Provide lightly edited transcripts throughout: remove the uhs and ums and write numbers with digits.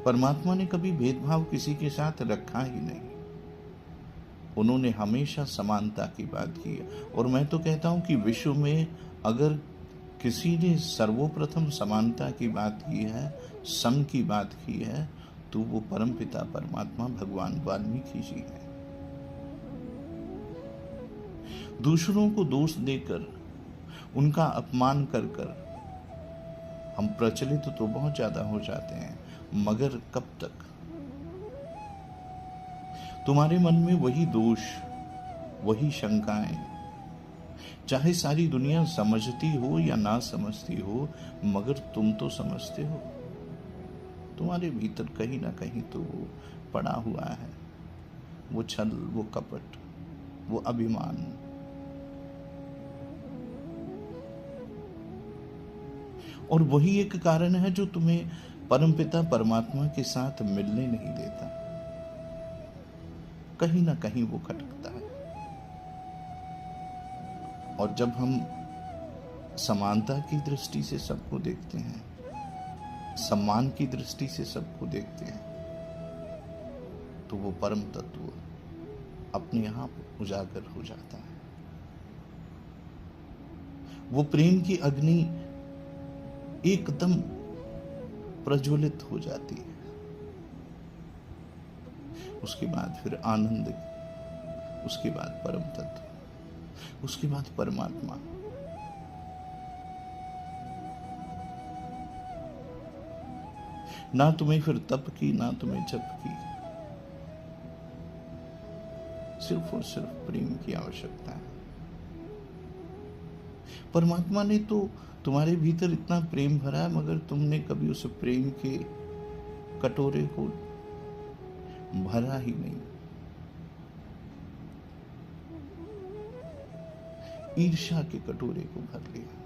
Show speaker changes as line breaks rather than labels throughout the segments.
परमात्मा ने कभी भेदभाव किसी के साथ रखा ही नहीं। उन्होंने हमेशा समानता की बात की है। और मैं तो कहता हूं कि विश्व में अगर किसी ने सर्वप्रथम समानता की बात की है, सम की बात की है, तो वो परमपिता परमात्मा भगवान वाल्मीकि जी हैं। दूसरों को दोष देकर, उनका अपमान कर कर हम प्रचलित तो बहुत ज्यादा हो जाते हैं, मगर कब तक? तुम्हारे मन में वही दोष, वही शंकाएं, चाहे सारी दुनिया समझती हो या ना समझती हो, मगर तुम तो समझते हो। तुम्हारे भीतर कहीं ना कहीं तो वो पड़ा हुआ है, वो छल, वो कपट, वो अभिमान। और वही एक कारण है जो तुम्हें परमपिता परमात्मा के साथ मिलने नहीं देता। कहीं ना कहीं वो खटकता है। और जब हम समानता की दृष्टि से सबको देखते हैं, सम्मान की दृष्टि से सबको देखते हैं, तो वो परम तत्व अपने आप उजागर हो जाता है। वो प्रेम की अग्नि एकदम प्रज्वलित हो जाती है। उसके बाद फिर आनंद, उसके बाद परम तत्व, उसके बाद परमात्मा। ना तुम्हें फिर तप की, ना तुम्हें जप की, सिर्फ और सिर्फ प्रेम की आवश्यकता है। परमात्मा ने तो तुम्हारे भीतर इतना प्रेम भरा है, मगर तुमने कभी उस प्रेम के कटोरे को भरा ही नहीं। ईर्ष्या के कटोरे को भर लिया।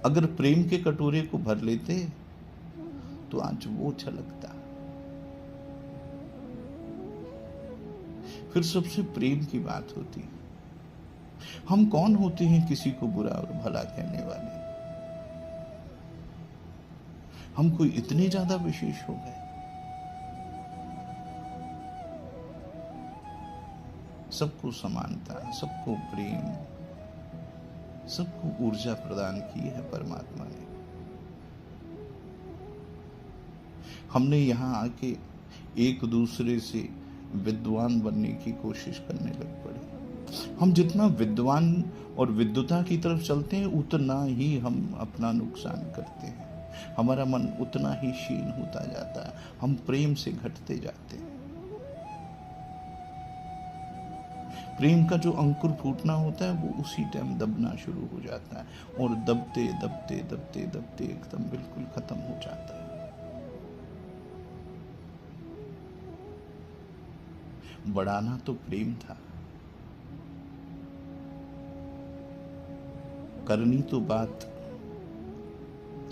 अगर प्रेम के कटोरे को भर लेते तो आज वो छलकता। फिर सबसे प्रेम की बात होती। हम कौन होते हैं किसी को बुरा और भला कहने वाले? हम कोई इतने ज्यादा विशेष हो गए? सबको समानता, सबको प्रेम, सबको ऊर्जा प्रदान की है परमात्मा ने। हमने यहां आके एक दूसरे से विद्वान बनने की कोशिश करने लग पड़े। हम जितना विद्वान और विद्वता की तरफ चलते हैं, उतना ही हम अपना नुकसान करते हैं। हमारा मन उतना ही क्षीण होता जाता है। हम प्रेम से घटते जाते हैं। प्रेम का जो अंकुर फूटना होता है, वो उसी टाइम दबना शुरू हो जाता है, और दबते दबते दबते दबते एकदम बिल्कुल खत्म हो जाता है। बढ़ाना तो प्रेम था, करनी तो बात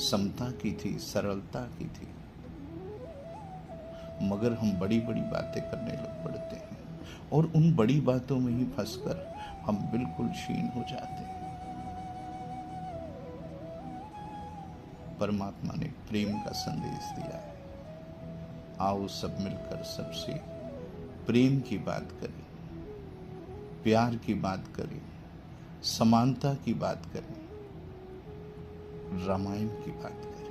समता की थी, सरलता की थी, मगर हम बड़ी बड़ी बातें करने लग पड़ते हैं, और उन बड़ी बातों में ही फंसकर हम बिल्कुल क्षीण हो जाते हैं। परमात्मा ने प्रेम का संदेश दिया है। आओ सब मिलकर सबसे प्रेम की बात करें, प्यार की बात करें, समानता की बात करें, रामायण की बात करें।